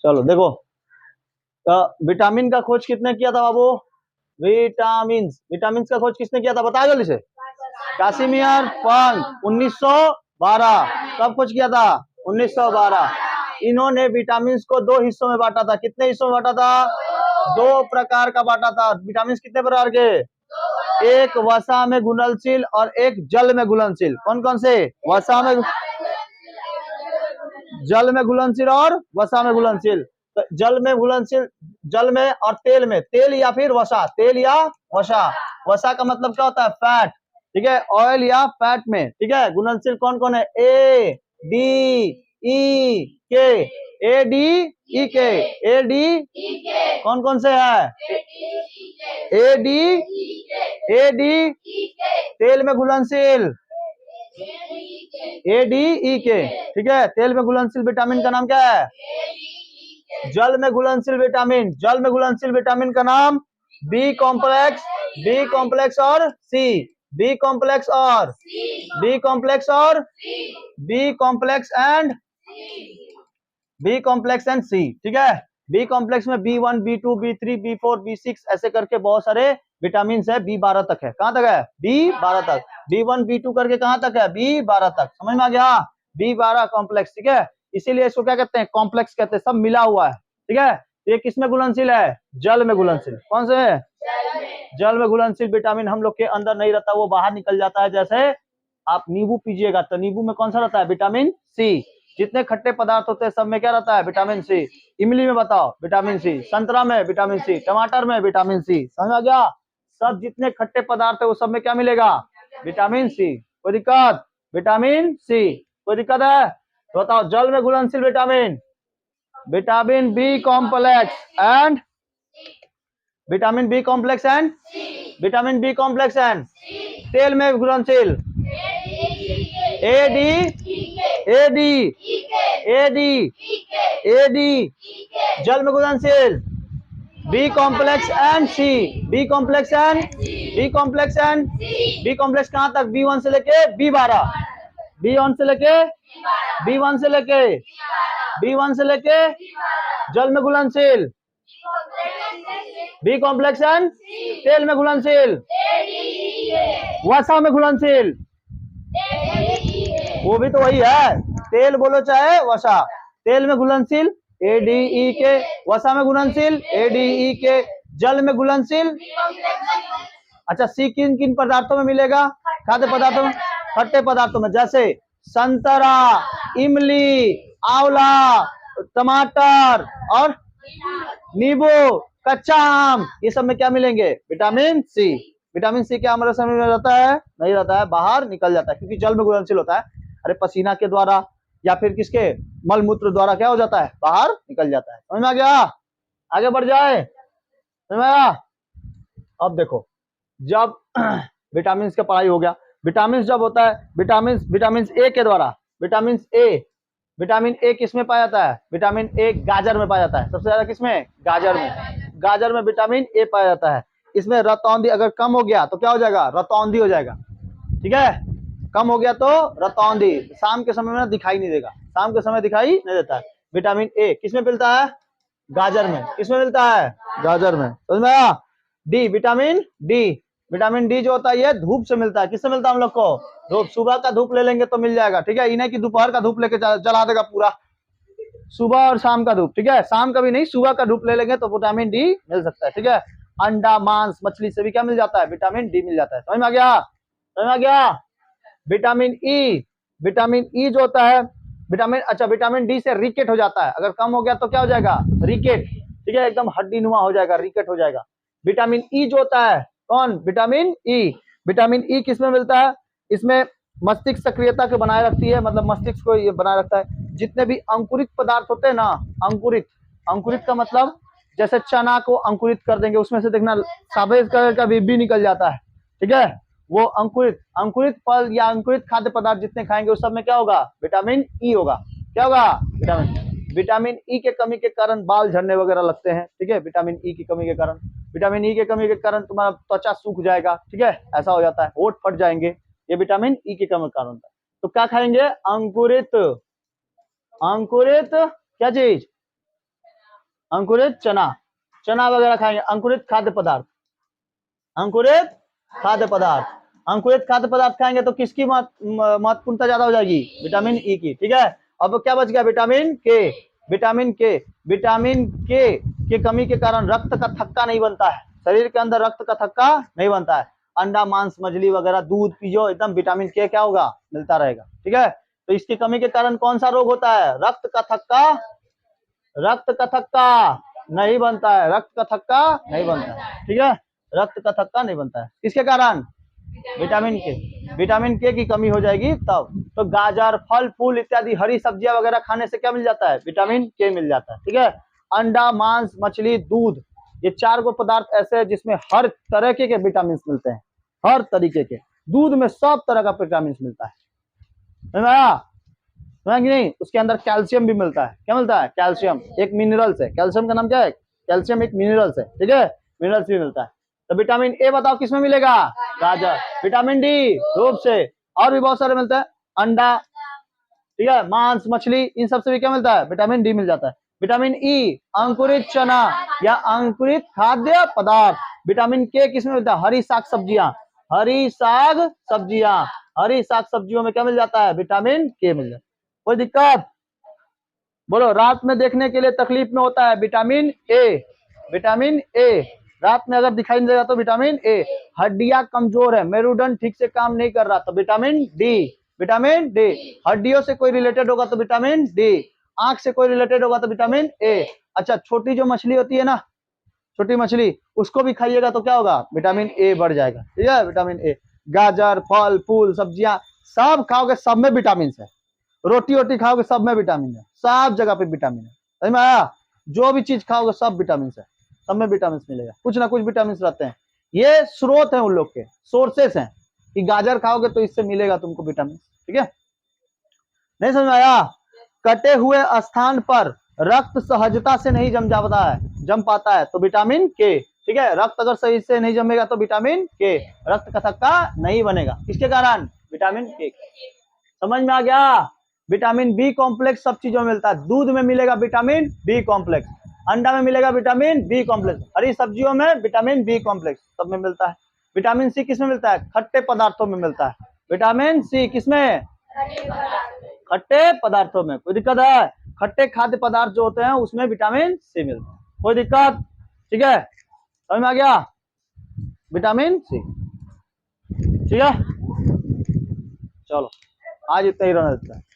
चलो देखो, विटामिन का खोज किसने किया था बाबू? विटामिन विटामिन का खोज किसने किया था, बताया जल्दी से। कासिमियर फंक 1912। कब खोज किया था? 1912। इन्होंने विटामिन को दो हिस्सों में बांटा था। कितने हिस्सों में बांटा था? दो प्रकार का बांटा था। विटामिन कितने प्रकार के? एक वसा में घुलनशील और एक जल में घुलनशील। कौन कौन से? वसा में, जल में घुलनशील और वसा में घुलनशील। तो जल में घुलनशील, जल में और तेल में, तेल या फिर वसा, तेल या वसा। वसा का मतलब क्या होता है? फैट, ठीक है, ऑयल या फैट में, ठीक है। घुलनशील कौन कौन है? ए डी ई के, ए डी ई के, ए डी कौन कौन से है? ए डी, ए डी तेल में घुलनशील, ए डी ई के, ठीक है। तेल में घुलनशील विटामिन का नाम क्या है? जल में घुलनशील विटामिन, जल में घुलनशील विटामिन का नाम बी कॉम्प्लेक्स, बी कॉम्प्लेक्स और सी, बी कॉम्प्लेक्स और बी कॉम्प्लेक्स और B complex and B complex and C, ठीक है। बी कॉम्प्लेक्स में B1, B2, B3, B4, B6 ऐसे करके बहुत सारे विटामिन है। B12 तक है। कहां तक है? B12 तक। B1, B2 करके कहां तक है? B12 तक। समझ में आ गया? B12 कॉम्प्लेक्स, ठीक है। इसीलिए इसको क्या कहते हैं? कॉम्प्लेक्स कहते हैं। सब मिला हुआ है, ठीक है। ये किस में घुलनशील है? जल में घुलनशील। कौन से है? जल में घुलनशील विटामिन हम लोग के अंदर नहीं रहता, वो बाहर निकल जाता है। जैसे आप नींबू पीजिएगा तो नींबू में कौन सा रहता है? Vitamin C. जितने खट्टे पदार्थ होते हैं सब में क्या रहता है? Vitamin C. इमली में बताओ, विटामिन सी। संतरा में विटामिन सी। टमाटर में विटामिन सी। समझ आ गया? सब जितने खट्टे पदार्थ है वो सब में क्या मिलेगा? Vitamin C. कोई दिक्कत? Vitamin C. कोई दिक्कत है तो बताओ। जल में घुलनशील vitamin, vitamin B complex and vitamin B complex and vitamin B complex and तेल में घुलनशील A D, A D, A D, A D. जल में घुलनशील B complex and C, B complex and B complex and B complex कहां तक? B1 से लेके B12, B1 से लेके B1 से लेके B1 से लेके जल में घुलनशील बी कॉम्प्लेक्स एंड तेल में घुलनशील, वसा में घुलनशील, वो भी तो वही है। तेल बोलो चाहे वसा, तेल में घुलनशील ADE के, वसा में घुलनशील ADE के, जल में घुलनशील। अच्छा, सी किन किन पदार्थों में मिलेगा? खाद्य पदार्थों में, खट्टे पदार्थों में, जैसे संतरा, इमली, आंवला, टमाटर और नींबू, कच्चा आम, ये सब में क्या मिलेंगे? Vitamin C. विटामिन सी क्या हमारे शरीर में रहता है? नहीं रहता है, बाहर निकल जाता है, क्योंकि जल में घुलनशील होता है। अरे पसीना के द्वारा या फिर किसके? मल मूत्र द्वारा क्या हो जाता है? बाहर निकल जाता है। समझ में आ गया? आगे बढ़ जाए, समझ में आया? अब देखो, जब विटामिन का पढ़ाई हो गया, विटामिन जब होता है, विटामिन ए के द्वारा, विटामिन ए किसमें पाया जाता है? विटामिन ए गाजर में पाया जाता है। सबसे ज्यादा किसमें? गाजर में। गाजर में विटामिन ए पाया जाता है। इसमें रतौंधी अगर कम हो गया तो क्या हो जाएगा? रतौंधी हो जाएगा, ठीक है। कम हो गया तो रतौंधी। शाम के समय में दिखाई नहीं देगा, शाम के समय दिखाई नहीं देता है। विटामिन ए किसमें मिलता है? गाजर में। किसमें मिलता है? गाजर में। समझ में आया? D, vitamin D, vitamin D जो होता है ये धूप से मिलता है। किससे मिलता है हम लोग को? धूप। सुबह का धूप ले लेंगे तो मिल जाएगा, ठीक है। इन्हें की दोपहर का धूप लेके चला देगा पूरा, सुबह और शाम का धूप, ठीक है। शाम का भी नहीं, सुबह का धूप ले लेंगे तो विटामिन डी मिल सकता है, ठीक है। अंडा, मांस, मछली से भी क्या मिल जाता है? विटामिन डी मिल जाता है। समझ में आ गया? समझ में आ गया? विटामिन ई, विटामिन ई जो होता है विटामिन, अच्छा, विटामिन डी से रिकेट हो जाता है। अगर कम हो गया तो क्या हो जाएगा? रिकेट, ठीक है, एकदम हड्डी नुमा हो जाएगा, रिकेट हो जाएगा। विटामिन ई जो होता है, कौन? Vitamin E. विटामिन ई किसमें मिलता है? इसमें मस्तिष्क सक्रियता को बनाए रखती है, मतलब मस्तिष्क को ये बनाए रखता है। जितने भी अंकुरित पदार्थ होते हैं ना, अंकुरित, अंकुरित का मतलब जैसे चना को अंकुरित कर देंगे, उसमें से देखना सफेद कलर का भी निकल जाता है, ठीक है। वो अंकुरित, अंकुरित फल या अंकुरित खाद्य पदार्थ जितने खाएंगे उस सब में क्या होगा? विटामिन ई होगा। क्या होगा? विटामिन ई के कमी के कारण बाल झड़ने वगैरह लगते हैं, ठीक है। विटामिन ई की कमी के कारण, विटामिन ई के कमी के कारण तुम्हारा त्वचा सूख जाएगा, ठीक है, ऐसा हो जाता है। होंठ फट जाएंगे, ये विटामिन ई की कमी के कारण होता है। तो क्या खाएंगे? अंकुरित, अंकुरित क्या चीज? अंकुरित चना, चना वगैरह खाएंगे। अंकुरित खाद्य पदार्थ, अंकुरित खाद्य पदार्थ, अंकुरित खाद्य पदार्थ खाएंगे तो किसकी महत्वपूर्णता ज्यादा हो जाएगी? विटामिन ई की। ठीक है, अब क्या बच गया? विटामिन के। विटामिन के, विटामिन के कमी के कारण रक्त का थक्का नहीं बनता है, शरीर के अंदर रक्त का थक्का नहीं बनता है। अंडा, मांस, मछली वगैरह, दूध पियो, एकदम विटामिन के क्या होगा? मिलता रहेगा। ठीक है, तो इसकी कमी के कारण कौन सा रोग होता है? रक्त का थक्का, रक्त का थक्का नहीं बनता है, रक्त का थक्का नहीं बनता है। ठीक है, रक्त का थक्का नहीं बनता है, किसके कारण? विटामिन के। विटामिन के की कमी हो जाएगी तब। तो गाजर, फल फूल इत्यादि हरी सब्जियां वगैरह खाने से क्या मिल जाता है? विटामिन के मिल जाता है। ठीक है, अंडा, मांस, मछली, दूध, ये 4 गो पदार्थ ऐसे हैं जिसमें हर तरह के विटामिन मिलते हैं, हर तरीके के। दूध में सब तरह का विटामिन मिलता है, समझ में आया? नहीं, उसके अंदर कैल्शियम भी मिलता है। क्या मिलता है? कैल्शियम एक मिनरल्स है। कैल्शियम का नाम क्या है? कैल्शियम एक मिनरल्स है। ठीक है, मिनरल्स भी मिलता है। तो विटामिन ए बताओ किसमें मिलेगा? गाजर। विटामिन डी रूप से, और भी बहुत सारे मिलते हैं, अंडा, ठीक है, मांस, मछली, इन सब से भी क्या मिलता है? विटामिन डी मिल जाता है। विटामिन ई अंकुरित चना या अंकुरित खाद्य पदार्थ। विटामिन के किसमें मिलता है? हरी साग सब्जियां, हरी साग सब्जियां, हरी साग सब्जियों में क्या मिल जाता है? विटामिन के मिल जाता है। कोई दिक्कत? बोलो। रात में देखने के लिए तकलीफ में होता है विटामिन ए, विटामिन ए रात में अगर दिखाई नहीं देगा तो विटामिन ए। हड्डियां कमजोर है, मेरुदंड ठीक से काम नहीं कर रहा तो विटामिन डी, विटामिन डी। हड्डियों से कोई रिलेटेड होगा तो विटामिन डी, आंख से कोई रिलेटेड होगा तो विटामिन ए। अच्छा, छोटी जो मछली होती है ना, छोटी मछली, उसको भी खाइएगा तो क्या होगा? विटामिन ए बढ़ जाएगा। ठीक है, विटामिन ए। गाजर, फल फूल, सब्जियां सब खाओगे, सब में विटामिन है। रोटी वोटी खाओगे, सब में विटामिन है, सब जगह पे विटामिन है। समझ में आया? जो भी चीज खाओगे सब विटामिन है, सब में विटामिन मिलेगा, कुछ ना कुछ विटामिन रहते हैं। ये स्रोत है उन लोग के, सोर्सेस हैं कि गाजर खाओगे तो इससे मिलेगा तुमको विटामिन। ठीक है, नहीं समझ में आया? कटे हुए स्थान पर रक्त सहजता से नहीं जम पाता है तो विटामिन के। ठीक है, रक्त अगर सही से नहीं जमेगा तो विटामिन के, रक्त का थक्का नहीं बनेगा, किसके कारण? विटामिन के। समझ में आ गया? विटामिन बी कॉम्प्लेक्स सब चीजों में मिलता है। दूध में मिलेगा विटामिन बी कॉम्प्लेक्स, अंडा में मिलेगा विटामिन बी कॉम्प्लेक्स, हरी सब्जियों में विटामिन बी कॉम्प्लेक्स सब में मिलता है। विटामिन सी किसमें मिलता है? खट्टे पदार्थों में मिलता है। विटामिन सी किसमें? खट्टे पदार्थों में। कोई दिक्कत है? खट्टे खाद्य पदार्थ जो होते हैं उसमें विटामिन सी मिलता है। कोई दिक्कत? ठीक है, समझ में आ गया? Vitamin C. ठीक है, चलो आज इतना ही रहना देता है।